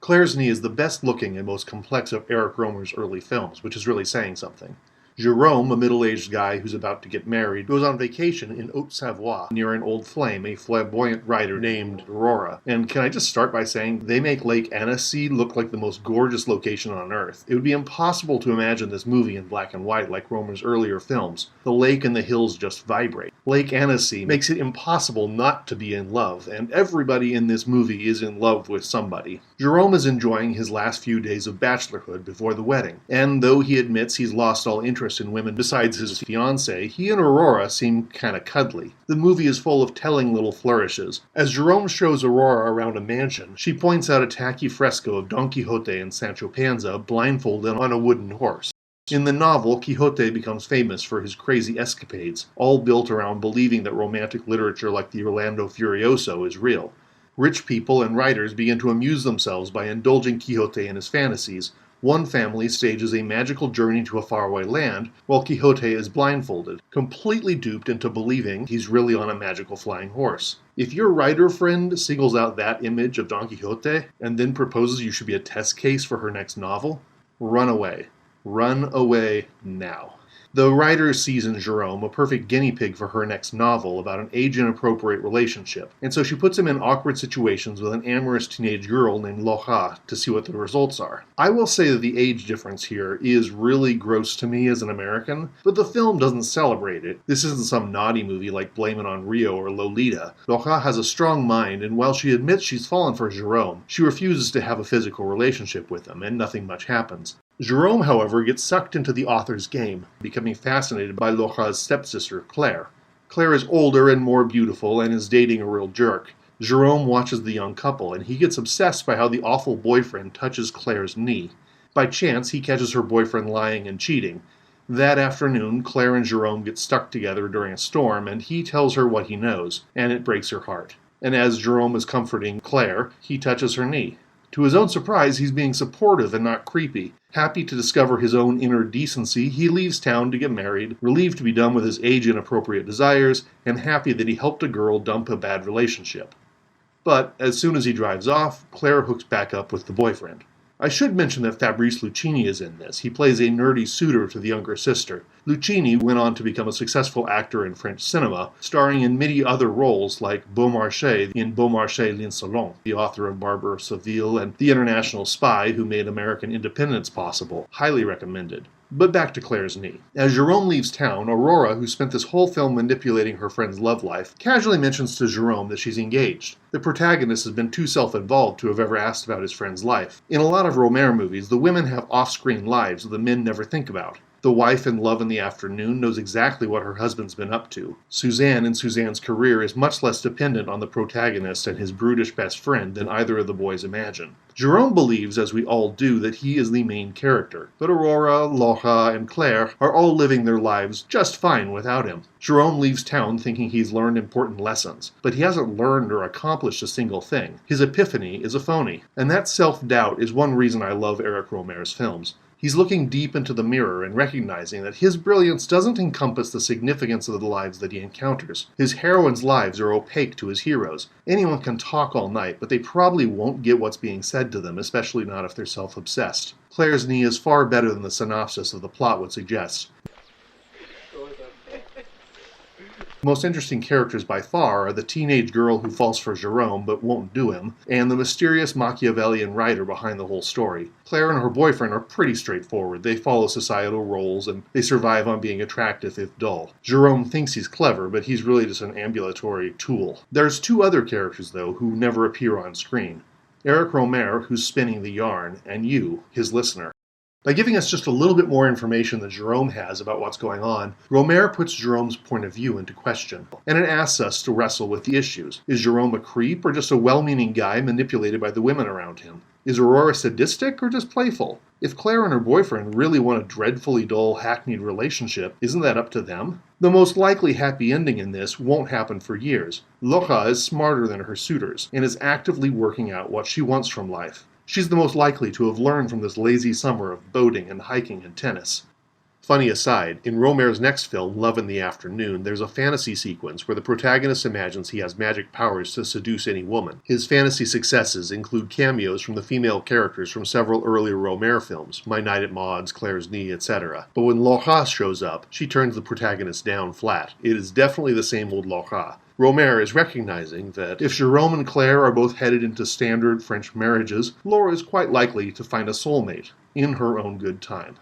Claire's Knee is the best looking and most complex of Eric Rohmer's early films, which is really saying something. Jerome, a middle-aged guy who's about to get married, goes on vacation in Haute-Savoie near an old flame, a flamboyant writer named Aurora. And can I just start by saying they make Lake Annecy look like the most gorgeous location on Earth. It would be impossible to imagine this movie in black and white like Rohmer's earlier films. The lake and the hills just vibrate. Lake Annecy makes it impossible not to be in love, and everybody in this movie is in love with somebody. Jerome is enjoying his last few days of bachelorhood before the wedding, and though he admits he's lost all interest in women besides his fiancée, he and Aurora seem kinda cuddly. The movie is full of telling little flourishes. As Jerome shows Aurora around a mansion, she points out a tacky fresco of Don Quixote and Sancho Panza blindfolded on a wooden horse. In the novel, Quixote becomes famous for his crazy escapades, all built around believing that romantic literature like the Orlando Furioso is real. Rich people and writers begin to amuse themselves by indulging Quixote in his fantasies. One family stages a magical journey to a faraway land, while Quixote is blindfolded, completely duped into believing he's really on a magical flying horse. If your writer friend singles out that image of Don Quixote, and then proposes you should be a test case for her next novel, run away. Run away now. The writer sees in Jerome a perfect guinea pig for her next novel about an age-inappropriate relationship, and so she puts him in awkward situations with an amorous teenage girl named Laura to see what the results are. I will say that the age difference here is really gross to me as an American, but the film doesn't celebrate it. This isn't some naughty movie like Blame It on Rio or Lolita. Laura has a strong mind, and while she admits she's fallen for Jerome, she refuses to have a physical relationship with him, and nothing much happens. Jerome, however, gets sucked into the author's game, becoming fascinated by Laura's stepsister, Claire. Claire is older and more beautiful and is dating a real jerk. Jerome watches the young couple, and he gets obsessed by how the awful boyfriend touches Claire's knee. By chance, he catches her boyfriend lying and cheating. That afternoon, Claire and Jerome get stuck together during a storm, and he tells her what he knows, and it breaks her heart. And as Jerome is comforting Claire, he touches her knee. To his own surprise, he's being supportive and not creepy. Happy to discover his own inner decency, he leaves town to get married, relieved to be done with his age-inappropriate desires, and happy that he helped a girl dump a bad relationship. But as soon as he drives off, Claire hooks back up with the boyfriend. I should mention that Fabrice Lucchini is in this. He plays a nerdy suitor to the younger sister. Lucchini went on to become a successful actor in French cinema, starring in many other roles like Beaumarchais in Beaumarchais l'Insolent, the author of Barber of Seville and The International Spy who made American independence possible. Highly recommended. But back to Claire's knee. As Jerome leaves town, Aurora, who spent this whole film manipulating her friend's love life, casually mentions to Jerome that she's engaged. The protagonist has been too self-involved to have ever asked about his friend's life. In a lot of Rohmer movies, the women have off-screen lives that the men never think about. The wife in Love in the Afternoon knows exactly what her husband's been up to. Suzanne in Suzanne's career is much less dependent on the protagonist and his brutish best friend than either of the boys imagine. Jerome believes, as we all do, that he is the main character, but Aurora, Laura, and Claire are all living their lives just fine without him. Jerome leaves town thinking he's learned important lessons, but he hasn't learned or accomplished a single thing. His epiphany is a phony, and that self-doubt is one reason I love Eric Rohmer's films. He's looking deep into the mirror and recognizing that his brilliance doesn't encompass the significance of the lives that he encounters. His heroines' lives are opaque to his heroes. Anyone can talk all night, but they probably won't get what's being said to them, especially not if they're self-obsessed. Claire's Knee is far better than the synopsis of the plot would suggest. The most interesting characters by far are the teenage girl who falls for Jerome but won't do him, and the mysterious Machiavellian writer behind the whole story. Claire and her boyfriend are pretty straightforward. They follow societal roles, and they survive on being attractive if dull. Jerome thinks he's clever, but he's really just an ambulatory tool. There's two other characters, though, who never appear on screen. Eric Rohmer, who's spinning the yarn, and you, his listener. By giving us just a little bit more information than Jerome has about what's going on, Rohmer puts Jerome's point of view into question, and it asks us to wrestle with the issues. Is Jerome a creep or just a well-meaning guy manipulated by the women around him? Is Aurora sadistic or just playful? If Claire and her boyfriend really want a dreadfully dull, hackneyed relationship, isn't that up to them? The most likely happy ending in this won't happen for years. Laura is smarter than her suitors, and is actively working out what she wants from life. She's the most likely to have learned from this lazy summer of boating and hiking and tennis. Funny aside, in Rohmer's next film, Love in the Afternoon, there's a fantasy sequence where the protagonist imagines he has magic powers to seduce any woman. His fantasy successes include cameos from the female characters from several earlier Rohmer films, My Night at Maud's, Claire's Knee, etc. But when Laura shows up, she turns the protagonist down flat. It is definitely the same old Laura. Rohmer is recognizing that if Jerome and Claire are both headed into standard French marriages, Laura is quite likely to find a soulmate in her own good time.